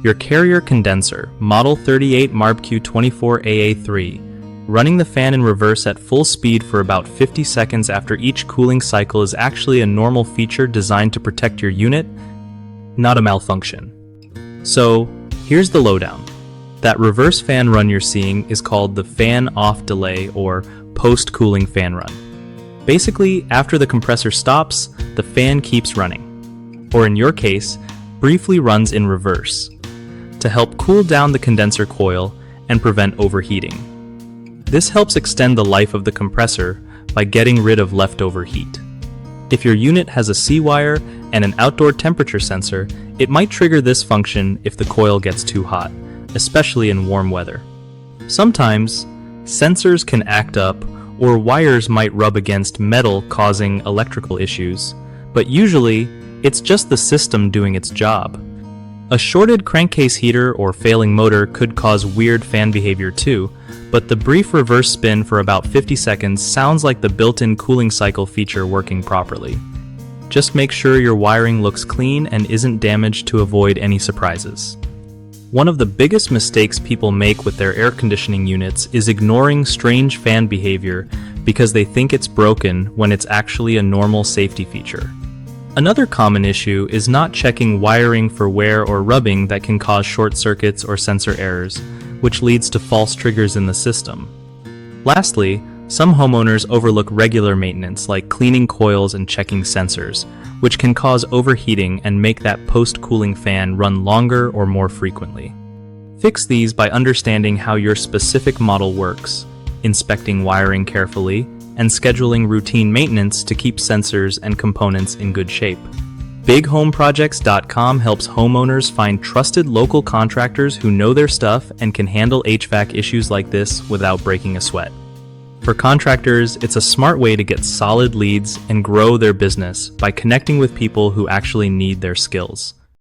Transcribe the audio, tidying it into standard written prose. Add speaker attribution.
Speaker 1: Your carrier condenser, model 38 MARBQ24AA3, running the fan in reverse at full speed for about 50 seconds after each cooling cycle is actually a normal feature designed to protect your unit, not a malfunction. So, here's the lowdown. That reverse fan run you're seeing is called the fan off delay or post-cooling fan run. Basically, after the compressor stops, the fan keeps running, or in your case, briefly runs in reverse, to help cool down the condenser coil and prevent overheating. This helps extend the life of the compressor by getting rid of leftover heat. If your unit has a C-wire and an outdoor temperature sensor, it might trigger this function if the coil gets too hot, especially in warm weather. Sometimes, sensors can act up or wires might rub against metal causing electrical issues, but usually, it's just the system doing its job. A shorted crankcase heater or failing motor could cause weird fan behavior too, but the brief reverse spin for about 50 seconds sounds like the built-in cooling cycle feature working properly. Just make sure your wiring looks clean and isn't damaged to avoid any surprises. One of the biggest mistakes people make with their air conditioning units is ignoring strange fan behavior because they think it's broken when it's actually a normal safety feature. Another common issue is not checking wiring for wear or rubbing that can cause short circuits or sensor errors, which leads to false triggers in the system. Lastly, some homeowners overlook regular maintenance like cleaning coils and checking sensors, which can cause overheating and make that post-cooling fan run longer or more frequently. Fix these by understanding how your specific model works, inspecting wiring carefully, and scheduling routine maintenance to keep sensors and components in good shape. BigHomeProjects.com helps homeowners find trusted local contractors who know their stuff and can handle HVAC issues like this without breaking a sweat. For contractors, it's a smart way to get solid leads and grow their business by connecting with people who actually need their skills.